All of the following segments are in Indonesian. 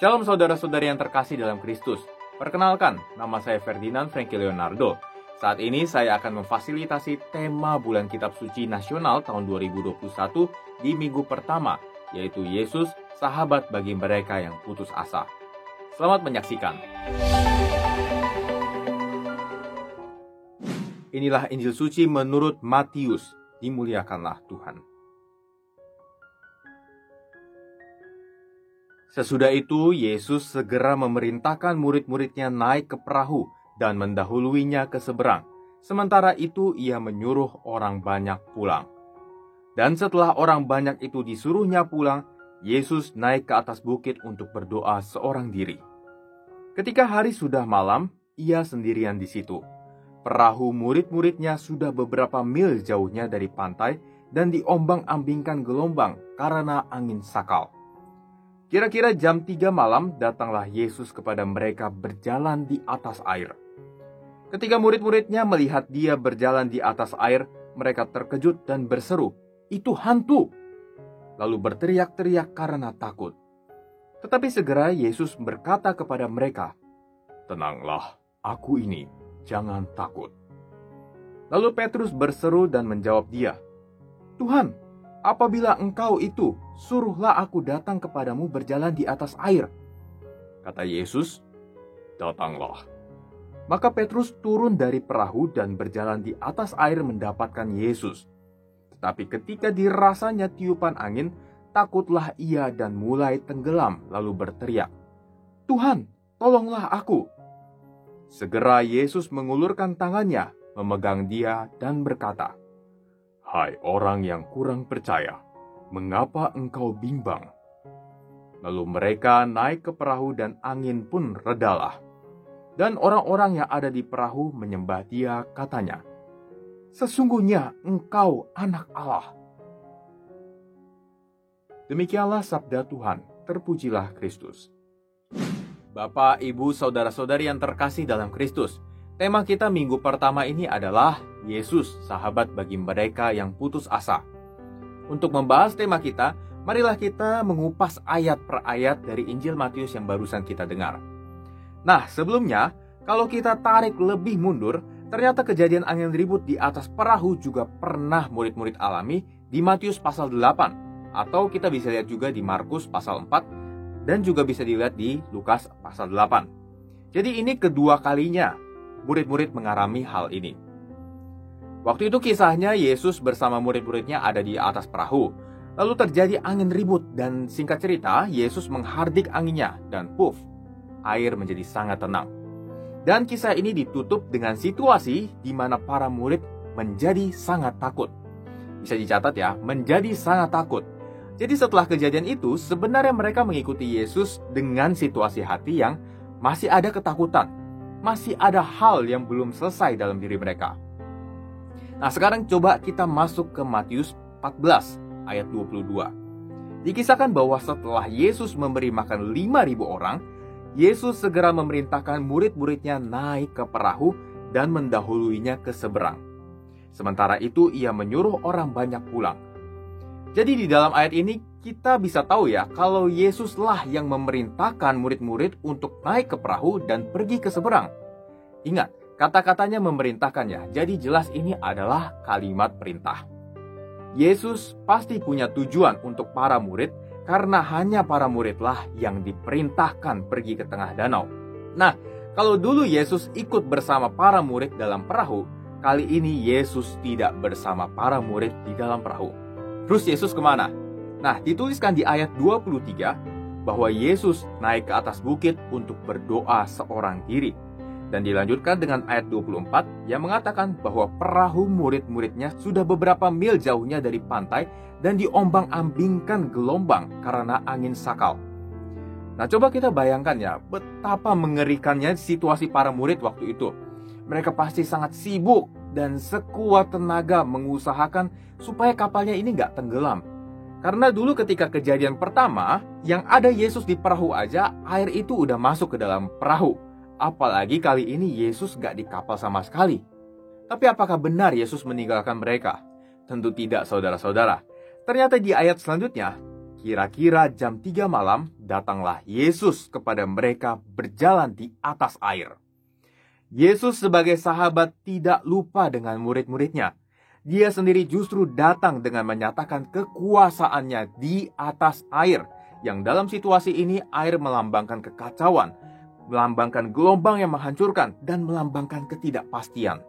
Shalom saudara-saudari yang terkasih dalam Kristus. Perkenalkan, nama saya Ferdinand Franky Leonardo. Saat ini saya akan memfasilitasi tema Bulan Kitab Suci Nasional tahun 2021 di minggu pertama, yaitu Yesus, sahabat bagi mereka yang putus asa. Selamat menyaksikan. Inilah Injil Suci menurut Matius. Dimuliakanlah Tuhan. Sesudah itu, Yesus segera memerintahkan murid-muridnya naik ke perahu dan mendahuluinya ke seberang. Sementara itu, ia menyuruh orang banyak pulang. Dan setelah orang banyak itu disuruhnya pulang, Yesus naik ke atas bukit untuk berdoa seorang diri. Ketika hari sudah malam, ia sendirian di situ. Perahu murid-muridnya sudah beberapa mil jauhnya dari pantai dan diombang-ambingkan gelombang karena angin sakal. Kira-kira jam 3 malam datanglah Yesus kepada mereka berjalan di atas air. Ketika murid-muridnya melihat dia berjalan di atas air, mereka terkejut dan berseru, "Itu hantu!" Lalu berteriak-teriak karena takut. Tetapi segera Yesus berkata kepada mereka, "Tenanglah, aku ini, jangan takut." Lalu Petrus berseru dan menjawab dia, "Tuhan, apabila engkau itu, suruhlah aku datang kepadamu berjalan di atas air." Kata Yesus, "Datanglah." Maka Petrus turun dari perahu dan berjalan di atas air mendapatkan Yesus. Tetapi ketika dirasanya tiupan angin, takutlah ia dan mulai tenggelam lalu berteriak, "Tuhan, tolonglah aku." Segera Yesus mengulurkan tangannya, memegang dia dan berkata, "Hai orang yang kurang percaya, mengapa engkau bimbang?" Lalu mereka naik ke perahu dan angin pun redalah. Dan orang-orang yang ada di perahu menyembah dia, katanya, "Sesungguhnya engkau anak Allah." Demikianlah sabda Tuhan, terpujilah Kristus. Bapak, Ibu, saudara-saudari yang terkasih dalam Kristus, tema kita minggu pertama ini adalah Yesus, sahabat bagi mereka yang putus asa. Untuk membahas tema kita, marilah kita mengupas ayat per ayat dari Injil Matius yang barusan kita dengar. Nah, sebelumnya, kalau kita tarik lebih mundur, ternyata kejadian angin ribut di atas perahu juga pernah murid-murid alami di Matius pasal 8. Atau kita bisa lihat juga di Markus pasal 4, dan juga bisa dilihat di Lukas pasal 8. Jadi ini kedua kalinya murid-murid mengalami hal ini. Waktu itu kisahnya Yesus bersama murid-muridnya ada di atas perahu. Lalu terjadi angin ribut dan singkat cerita Yesus menghardik anginnya dan puff, air menjadi sangat tenang. Dan kisah ini ditutup dengan situasi di mana para murid menjadi sangat takut. Bisa dicatat ya, menjadi sangat takut. Jadi setelah kejadian itu sebenarnya mereka mengikuti Yesus dengan situasi hati yang masih ada ketakutan. Masih ada hal yang belum selesai dalam diri mereka. Nah, sekarang coba kita masuk ke Matius 14 ayat 22. Dikisahkan bahwa setelah Yesus memberi makan 5.000 orang, Yesus segera memerintahkan murid-muridnya naik ke perahu dan mendahuluinya ke seberang. Sementara itu ia menyuruh orang banyak pulang. Jadi di dalam ayat ini kita bisa tahu ya kalau Yesuslah yang memerintahkan murid-murid untuk naik ke perahu dan pergi ke seberang. Ingat, kata-katanya memerintahkan ya, jadi jelas ini adalah kalimat perintah. Yesus pasti punya tujuan untuk para murid karena hanya para muridlah yang diperintahkan pergi ke tengah danau. Nah, kalau dulu Yesus ikut bersama para murid dalam perahu, kali ini Yesus tidak bersama para murid di dalam perahu. Terus Yesus kemana? Nah, dituliskan di ayat 23 bahwa Yesus naik ke atas bukit untuk berdoa seorang diri. Dan dilanjutkan dengan ayat 24 yang mengatakan bahwa perahu murid-muridnya sudah beberapa mil jauhnya dari pantai dan diombang-ambingkan gelombang karena angin sakal. Nah, coba kita bayangkan ya, betapa mengerikannya situasi para murid waktu itu. Mereka pasti sangat sibuk dan sekuat tenaga mengusahakan supaya kapalnya ini nggak tenggelam. Karena dulu ketika kejadian pertama, yang ada Yesus di perahu aja, air itu udah masuk ke dalam perahu. Apalagi kali ini Yesus nggak di kapal sama sekali. Tapi apakah benar Yesus meninggalkan mereka? Tentu tidak, saudara-saudara. Ternyata di ayat selanjutnya, Kira-kira jam 3 malam, datanglah Yesus kepada mereka berjalan di atas air. Yesus sebagai sahabat tidak lupa dengan murid-muridnya. Dia sendiri justru datang dengan menyatakan kekuasaannya di atas air, yang dalam situasi ini air melambangkan kekacauan, melambangkan gelombang yang menghancurkan, dan melambangkan ketidakpastian.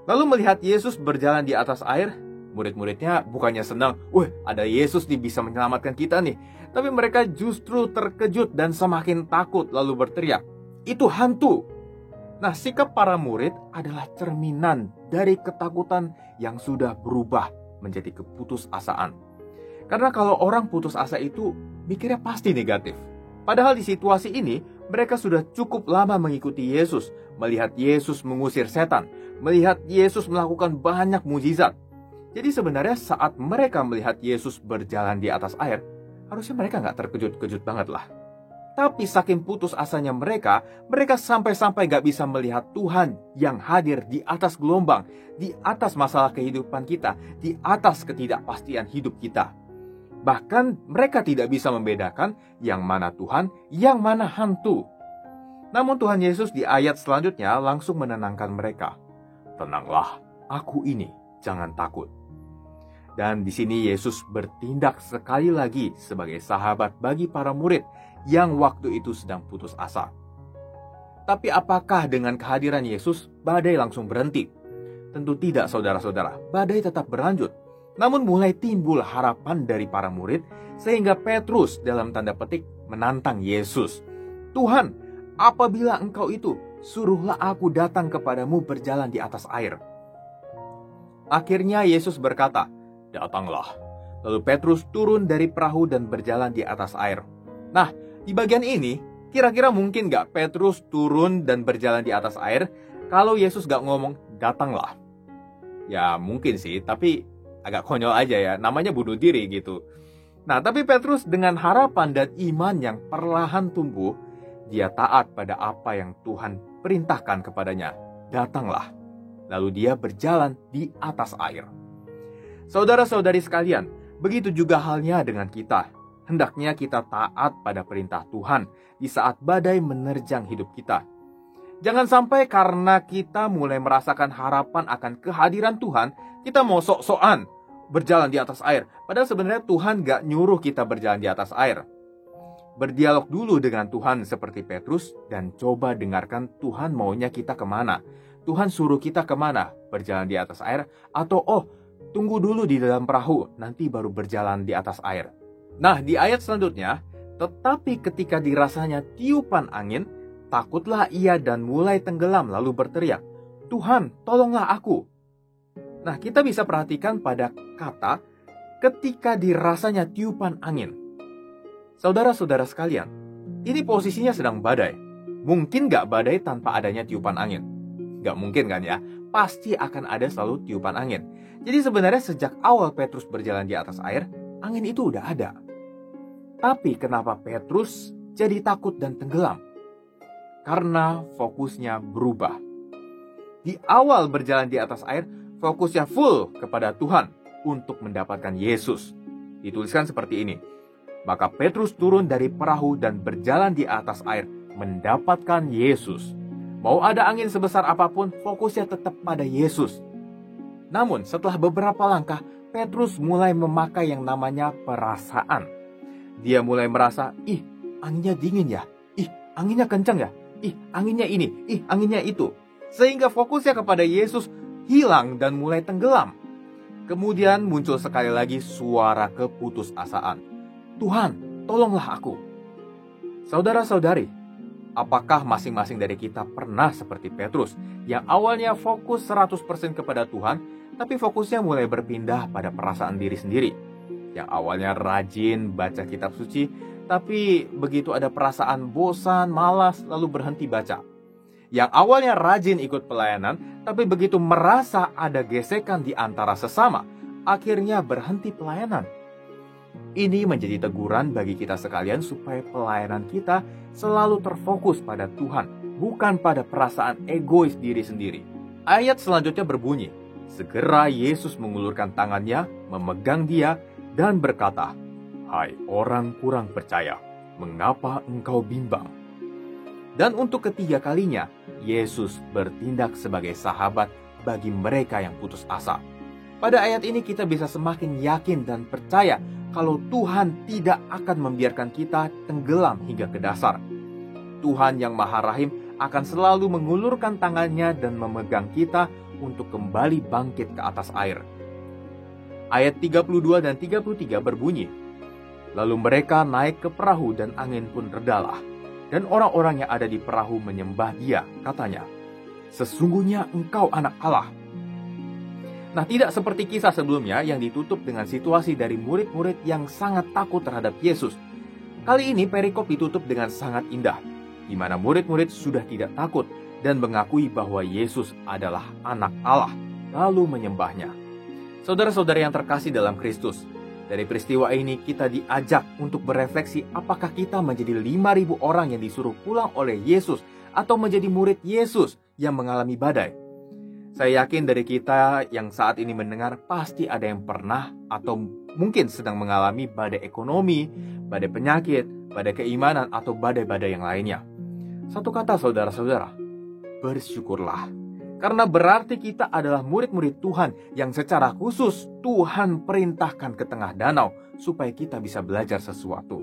Lalu melihat Yesus berjalan di atas air, murid-muridnya bukannya senang, "Wah, ada Yesus nih bisa menyelamatkan kita nih." Tapi mereka justru terkejut dan semakin takut lalu berteriak, "Itu hantu!" Nah, sikap para murid adalah cerminan dari ketakutan yang sudah berubah menjadi keputusasaan. Karena kalau orang putus asa itu mikirnya pasti negatif. Padahal di situasi ini, mereka sudah cukup lama mengikuti Yesus, melihat Yesus mengusir setan, melihat Yesus melakukan banyak mukjizat. Jadi sebenarnya saat mereka melihat Yesus berjalan di atas air, harusnya mereka nggak terkejut-kejut banget lah. Tapi saking putus asanya mereka sampai-sampai gak bisa melihat Tuhan yang hadir di atas gelombang, di atas masalah kehidupan kita, di atas ketidakpastian hidup kita. Bahkan mereka tidak bisa membedakan yang mana Tuhan, yang mana hantu. Namun Tuhan Yesus di ayat selanjutnya langsung menenangkan mereka. "Tenanglah, aku ini, jangan takut." Dan di sini Yesus bertindak sekali lagi sebagai sahabat bagi para murid yang waktu itu sedang putus asa. Tapi apakah dengan kehadiran Yesus, badai langsung berhenti? Tentu tidak, saudara-saudara. Badai tetap berlanjut. Namun mulai timbul harapan dari para murid, sehingga Petrus dalam tanda petik menantang Yesus. "Tuhan, apabila Engkau itu, suruhlah aku datang kepadamu berjalan di atas air." Akhirnya Yesus berkata, "Datanglah." Lalu Petrus turun dari perahu dan berjalan di atas air. Nah, di bagian ini, kira-kira mungkin gak Petrus turun dan berjalan di atas air kalau Yesus gak ngomong, "Datanglah"? Ya mungkin sih, tapi agak konyol aja ya, namanya bunuh diri gitu. Nah, tapi Petrus dengan harapan dan iman yang perlahan tumbuh, dia taat pada apa yang Tuhan perintahkan kepadanya. Datanglah. Lalu dia berjalan di atas air. Saudara-saudari sekalian, begitu juga halnya dengan kita. Hendaknya kita taat pada perintah Tuhan di saat badai menerjang hidup kita. Jangan sampai karena kita mulai merasakan harapan akan kehadiran Tuhan, kita mau sok-sokan berjalan di atas air. Padahal sebenarnya Tuhan gak nyuruh kita berjalan di atas air. Berdialog dulu dengan Tuhan seperti Petrus dan coba dengarkan Tuhan maunya kita kemana. Tuhan suruh kita kemana? Berjalan di atas air? Atau tunggu dulu di dalam perahu, nanti baru berjalan di atas air. Nah, di ayat selanjutnya, tetapi ketika dirasanya tiupan angin, takutlah ia dan mulai tenggelam lalu berteriak, "Tuhan, tolonglah aku." Nah, kita bisa perhatikan pada kata ketika dirasanya tiupan angin. Saudara-saudara sekalian, ini posisinya sedang badai. Mungkin gak badai tanpa adanya tiupan angin? Gak mungkin kan ya? Pasti akan ada selalu tiupan angin. Jadi sebenarnya sejak awal Petrus berjalan di atas air, angin itu udah ada. Tapi kenapa Petrus jadi takut dan tenggelam? Karena fokusnya berubah. Di awal berjalan di atas air, fokusnya full kepada Tuhan untuk mendapatkan Yesus. Dituliskan seperti ini. Maka Petrus turun dari perahu dan berjalan di atas air mendapatkan Yesus. Mau ada angin sebesar apapun, fokusnya tetap pada Yesus. Namun setelah beberapa langkah, Petrus mulai memakai yang namanya perasaan. Dia mulai merasa, anginnya dingin ya, anginnya kencang ya, anginnya ini, anginnya itu. Sehingga fokusnya kepada Yesus hilang dan mulai tenggelam. Kemudian muncul sekali lagi suara keputusasaan. "Tuhan, tolonglah aku." Saudara-saudari, apakah masing-masing dari kita pernah seperti Petrus yang awalnya fokus 100% kepada Tuhan, tapi fokusnya mulai berpindah pada perasaan diri sendiri? Yang awalnya rajin baca kitab suci, tapi begitu ada perasaan bosan, malas, lalu berhenti baca. Yang awalnya rajin ikut pelayanan, tapi begitu merasa ada gesekan di antara sesama, akhirnya berhenti pelayanan. Ini menjadi teguran bagi kita sekalian supaya pelayanan kita selalu terfokus pada Tuhan, bukan pada perasaan egois diri sendiri. Ayat selanjutnya berbunyi, segera Yesus mengulurkan tangannya, memegang dia, dan berkata, Hai orang kurang percaya, mengapa engkau bimbang? Dan untuk ketiga kalinya, Yesus bertindak sebagai sahabat bagi mereka yang putus asa. Pada ayat ini kita bisa semakin yakin dan percaya kalau Tuhan tidak akan membiarkan kita tenggelam hingga ke dasar. Tuhan yang Maha Rahim akan selalu mengulurkan tangannya dan memegang kita untuk kembali bangkit ke atas air. Ayat 32 dan 33 berbunyi, "Lalu mereka naik ke perahu dan angin pun redalah. Dan orang-orang yang ada di perahu menyembah Dia, katanya, 'Sesungguhnya Engkau anak Allah.'" Nah, tidak seperti kisah sebelumnya yang ditutup dengan situasi dari murid-murid yang sangat takut terhadap Yesus. Kali ini perikop ditutup dengan sangat indah, di mana murid-murid sudah tidak takut dan mengakui bahwa Yesus adalah anak Allah, lalu menyembahnya. Saudara-saudara yang terkasih dalam Kristus, dari peristiwa ini kita diajak untuk berefleksi apakah kita menjadi 5.000 orang yang disuruh pulang oleh Yesus atau menjadi murid Yesus yang mengalami badai. Saya yakin dari kita yang saat ini mendengar pasti ada yang pernah atau mungkin sedang mengalami badai ekonomi, badai penyakit, badai keimanan, atau badai-badai yang lainnya. Satu kata saudara-saudara, bersyukurlah. Karena berarti kita adalah murid-murid Tuhan yang secara khusus Tuhan perintahkan ke tengah danau supaya kita bisa belajar sesuatu.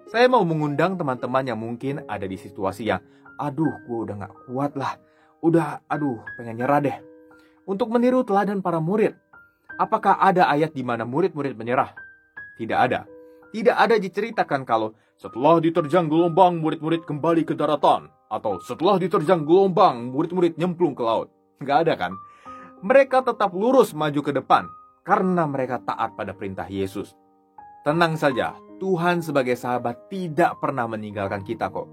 Saya mau mengundang teman-teman yang mungkin ada di situasi yang, gue udah gak kuat lah. Pengen nyerah deh. Untuk meniru teladan para murid. Apakah ada ayat di mana murid-murid menyerah? Tidak ada. Tidak ada diceritakan kalau setelah diterjang gelombang, murid-murid kembali ke daratan. Atau setelah diterjang gelombang, murid-murid nyemplung ke laut. Nggak ada kan? Mereka tetap lurus maju ke depan karena mereka taat pada perintah Yesus. Tenang saja, Tuhan sebagai sahabat tidak pernah meninggalkan kita kok.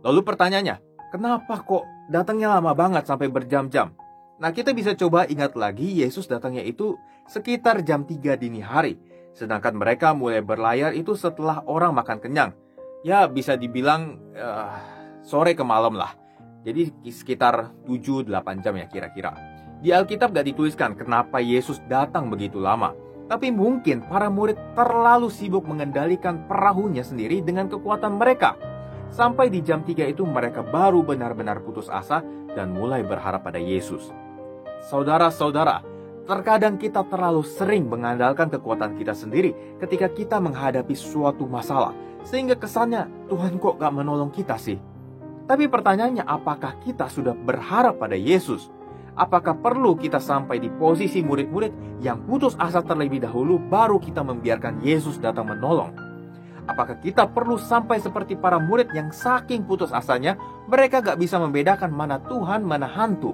Lalu pertanyaannya, kenapa kok datangnya lama banget sampai berjam-jam? Nah, kita bisa coba ingat lagi Yesus datangnya itu sekitar jam 3 dini hari. Sedangkan mereka mulai berlayar itu setelah orang makan kenyang. Ya, bisa dibilang sore ke malam lah. Jadi sekitar 7-8 jam ya kira-kira. Di Alkitab gak dituliskan kenapa Yesus datang begitu lama. Tapi mungkin para murid terlalu sibuk mengendalikan perahunya sendiri dengan kekuatan mereka. Sampai di jam 3 itu mereka baru benar-benar putus asa dan mulai berharap pada Yesus. Saudara-saudara, terkadang kita terlalu sering mengandalkan kekuatan kita sendiri ketika kita menghadapi suatu masalah. Sehingga kesannya, Tuhan kok gak menolong kita sih? Tapi pertanyaannya, apakah kita sudah berharap pada Yesus? Apakah perlu kita sampai di posisi murid-murid yang putus asa terlebih dahulu baru kita membiarkan Yesus datang menolong? Apakah kita perlu sampai seperti para murid yang saking putus asanya, mereka gak bisa membedakan mana Tuhan, mana hantu?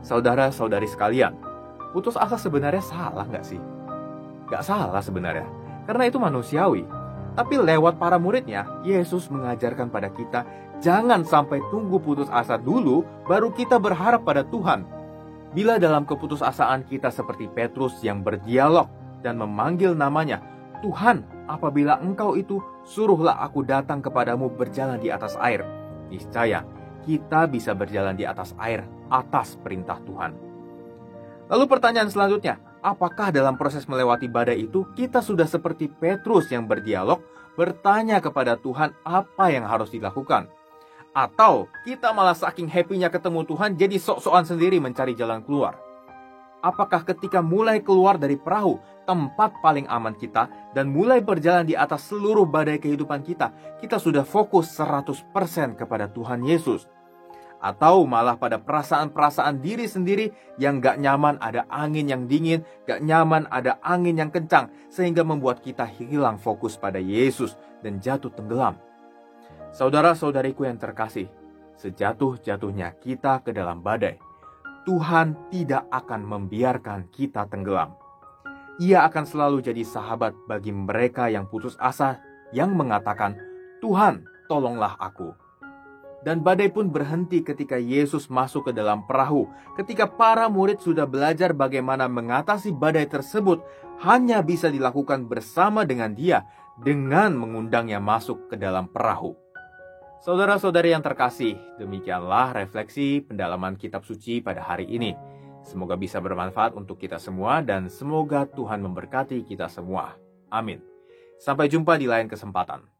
Saudara-saudari sekalian, putus asa sebenarnya salah gak sih? Gak salah sebenarnya, karena itu manusiawi. Tapi lewat para muridnya, Yesus mengajarkan pada kita, jangan sampai tunggu putus asa dulu, baru kita berharap pada Tuhan. Bila dalam keputusasaan kita seperti Petrus yang berdialog dan memanggil namanya, Tuhan, apabila Engkau itu, suruhlah aku datang kepadamu berjalan di atas air. Niscaya, kita bisa berjalan di atas air atas perintah Tuhan. Lalu pertanyaan selanjutnya, apakah dalam proses melewati badai itu, kita sudah seperti Petrus yang berdialog, bertanya kepada Tuhan apa yang harus dilakukan? Atau kita malah saking happy-nya ketemu Tuhan, jadi sok-sokan sendiri mencari jalan keluar? Apakah ketika mulai keluar dari perahu, tempat paling aman kita, dan mulai berjalan di atas seluruh badai kehidupan kita, kita sudah fokus 100% kepada Tuhan Yesus? Atau malah pada perasaan-perasaan diri sendiri yang gak nyaman ada angin yang dingin, gak nyaman ada angin yang kencang, sehingga membuat kita hilang fokus pada Yesus dan jatuh tenggelam. Saudara-saudariku yang terkasih, sejatuh-jatuhnya kita ke dalam badai, Tuhan tidak akan membiarkan kita tenggelam. Ia akan selalu jadi sahabat bagi mereka yang putus asa, yang mengatakan, Tuhan, tolonglah aku. Dan badai pun berhenti ketika Yesus masuk ke dalam perahu. Ketika para murid sudah belajar bagaimana mengatasi badai tersebut, hanya bisa dilakukan bersama dengan Dia, dengan mengundangnya masuk ke dalam perahu. Saudara-saudari yang terkasih, demikianlah refleksi pendalaman kitab suci pada hari ini. Semoga bisa bermanfaat untuk kita semua dan semoga Tuhan memberkati kita semua. Amin. Sampai jumpa di lain kesempatan.